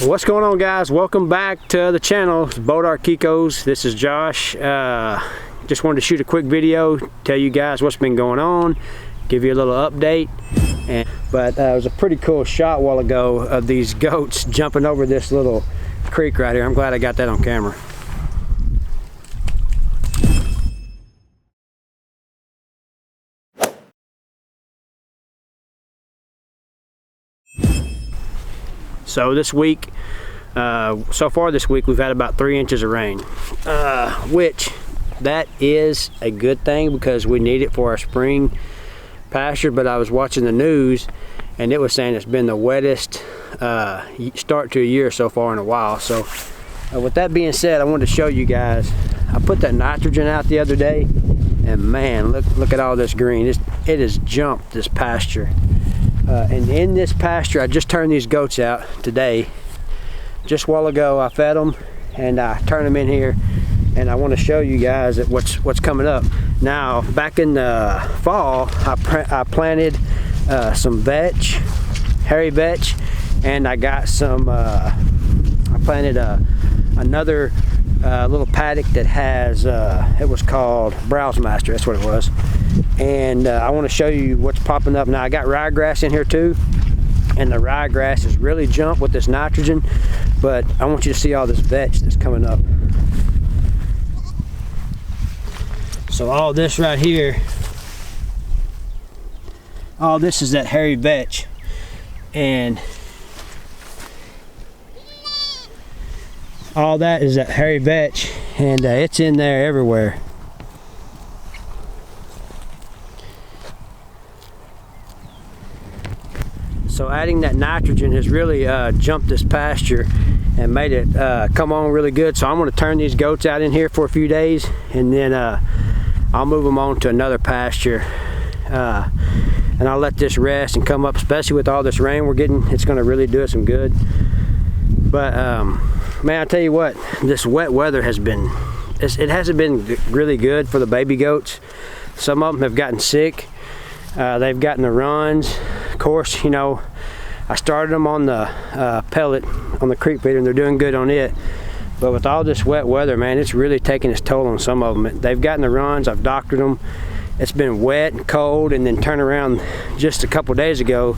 What's going on, guys? Welcome back to the channel. It's Dodd Kiko's. This is Josh. Just wanted to shoot a quick video, tell you guys what's been going on, give you a little update. But it was a pretty cool shot a while ago of these goats jumping over this little creek right here. I'm glad I got that on camera. So this week, so far this week, we've had about 3 inches of rain, which that is a good thing because we need it for our spring pasture. But I was watching the news and it was saying it's been the wettest start to a year so far in a while. So with that being said, I wanted to show you guys, I put that nitrogen out the other day and man, look at all this green. It has jumped this pasture. And in this pasture, I just turned these goats out today. Just a while ago, I fed them and I turned them in here, and I want to show you guys that what's coming up. Now, back in the fall, I planted some vetch, hairy vetch, and I got some. I planted another little paddock that has. It was called Browse Master. That's what it was. And I want to show you what's popping up now. I got ryegrass in here too, and the ryegrass has really jumped with this nitrogen, but I want you to see all this vetch that's coming up. So all this right here, all this is that hairy vetch, and all that is that hairy vetch, and it's in there everywhere. So adding that nitrogen has really jumped this pasture and made it come on really good. So I'm going to turn these goats out in here for a few days, and then I'll move them on to another pasture, and I'll let this rest and come up, especially with all this rain we're getting. It's going to really do it some good. But man, I tell you what, this wet weather has been, it hasn't been really good for the baby goats. Some of them have gotten sick. They've gotten the runs. Of course, you know, I started them on the pellet on the creek feeder, and they're doing good on it. But with all this wet weather, man, it's really taking its toll on some of them. They've gotten the runs. I've doctored them. It's been wet and cold, and then turn around just a couple days ago,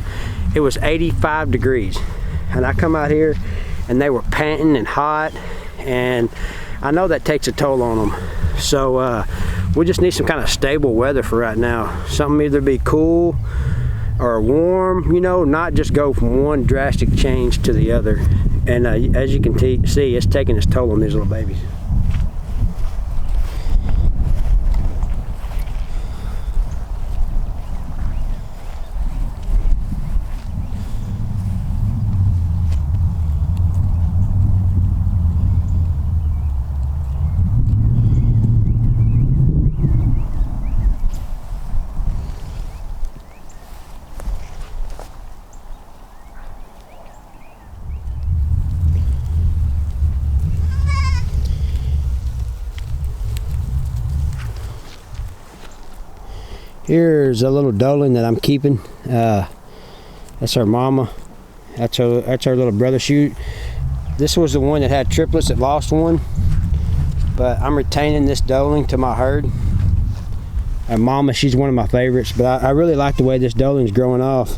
it was 85 degrees. And I come out here, and they were panting and hot, and I know that takes a toll on them. So we just need some kind of stable weather for right now. Something either be cool or warm, you know, not just go from one drastic change to the other. And as you can see, it's taking its toll on these little babies. Here's a little doeling that I'm keeping. That's our mama. That's our little brother shoot. This was the one that had triplets that lost one, but I'm retaining this doeling to my herd. And mama, she's one of my favorites, but I really like the way this doeling's growing off.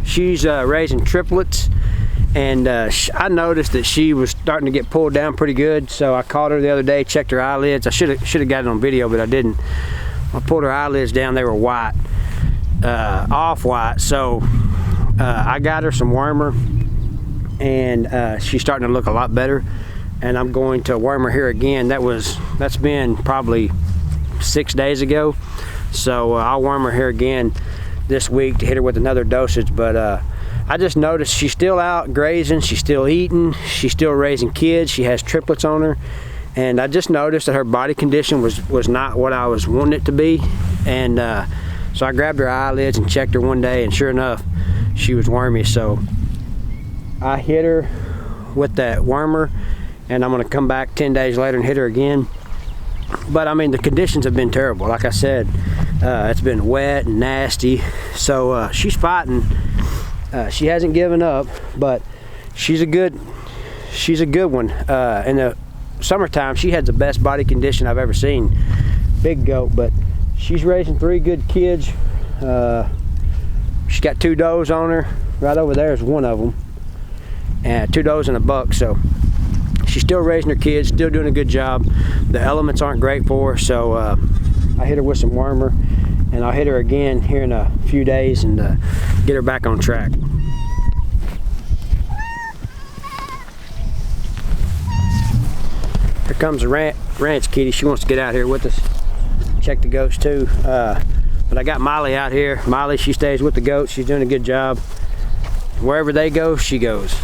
She's raising triplets, and I noticed that she was starting to get pulled down pretty good. So I caught her the other day, checked her eyelids. I should have got it on video, but I didn't. I pulled her eyelids down; they were white, off white. So I got her some wormer, and she's starting to look a lot better. And I'm going to worm her here again. That's been probably 6 days ago. So I'll worm her here again this week to hit her with another dosage, but I just noticed she's still out grazing, she's still eating, she's still raising kids, she has triplets on her, and I just noticed that her body condition was not what I was wanting it to be. And so I grabbed her eyelids and checked her one day, and sure enough, she was wormy. So I hit her with that wormer, and I'm gonna come back 10 days later and hit her again. But I mean, the conditions have been terrible. Like I said, it's been wet and nasty. So she's fighting. She hasn't given up, but she's a good one. In the summertime, she had the best body condition I've ever seen. Big goat, but she's raising 3 good kids. She's got 2 does on her. Right over there is one of them, and 2 does and a buck. So she's still raising her kids, still doing a good job. The elements aren't great for her, so I hit her with some wormer, and I'll hit her again here in a few days and get her back on track. Here comes the ranch kitty. She wants to get out here with us. Check the goats too. But I got Molly out here. Molly, she stays with the goats. She's doing a good job. Wherever they go, she goes.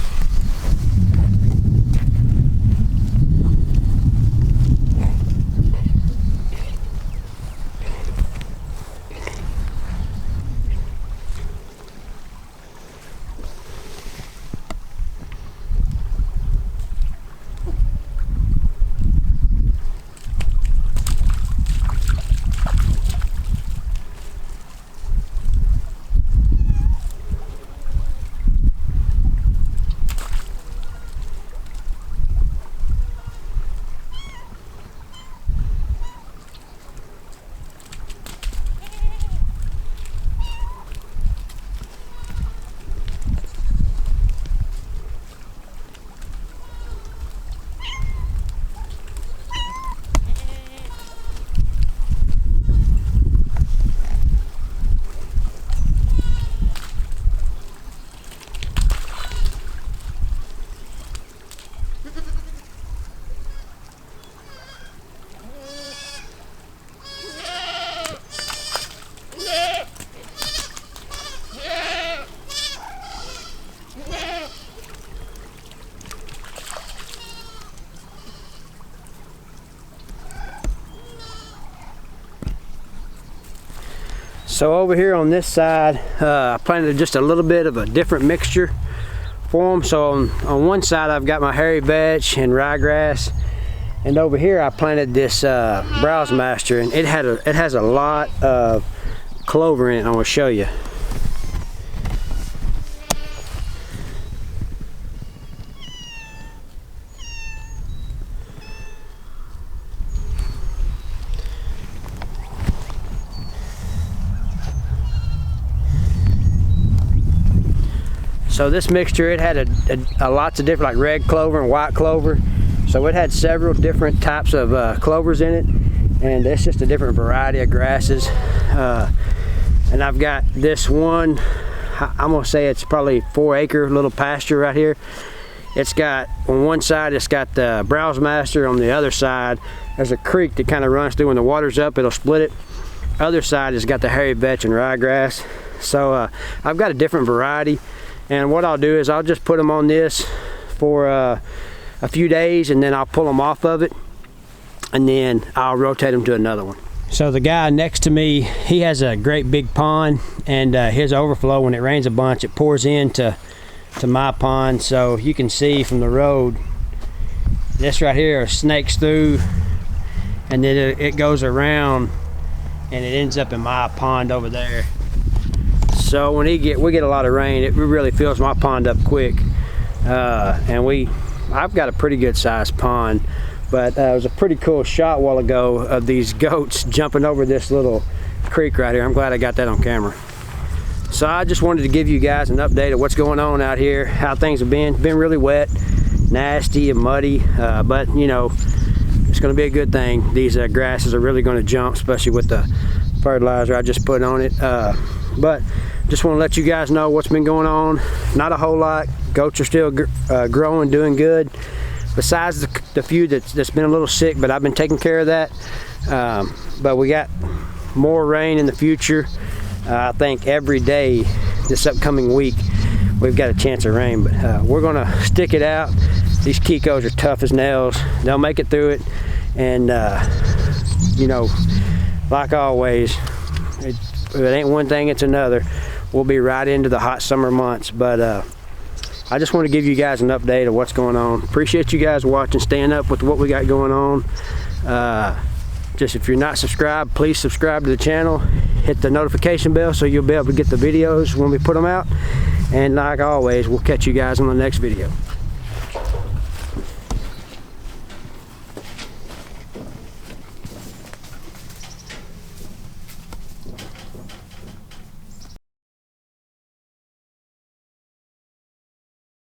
So over here on this side, I planted just a little bit of a different mixture for them. So on one side I've got my hairy vetch and ryegrass, and over here I planted this Browse Master, and it has a lot of clover in it. I'm going to show you. So this mixture, it had a lots of different, like red clover and white clover. So it had several different types of clovers in it, and it's just a different variety of grasses. And I've got this one, I'm gonna say it's probably 4-acre little pasture right here. It's got, on one side it's got the Browse Master, on the other side there's a creek that kind of runs through. When the water's up, it'll split it. Other side has got the hairy vetch and ryegrass. So I've got a different variety. And what I'll do is I'll just put them on this for a few days, and then I'll pull them off of it, and then I'll rotate them to another one. So the guy next to me, he has a great big pond, and his overflow, when it rains a bunch, it pours into my pond. So you can see from the road, this right here snakes through, and then it goes around, and it ends up in my pond over there. So when we get a lot of rain, it really fills my pond up quick, and I've got a pretty good sized pond. But it was a pretty cool shot a while ago of these goats jumping over this little creek right here. I'm glad I got that on camera. So I just wanted to give you guys an update of what's going on out here, how things have been. It's been really wet, nasty and muddy, but you know, it's going to be a good thing. These grasses are really going to jump, especially with the fertilizer I just put on it. But just want to let you guys know what's been going on. Not a whole lot. Goats are still growing, doing good. Besides the few that's been a little sick, but I've been taking care of that. But we got more rain in the future. I think every day this upcoming week we've got a chance of rain, but we're gonna stick it out. These Kikos are tough as nails. They'll make it through it, and you know, like always, it ain't one thing, it's another. We'll be right into the hot summer months, but I just want to give you guys an update of what's going on. Appreciate you guys watching, staying up with what we got going on. Just if you're not subscribed, please subscribe to the channel. Hit the notification bell so you'll be able to get the videos when we put them out. And like always, we'll catch you guys on the next video.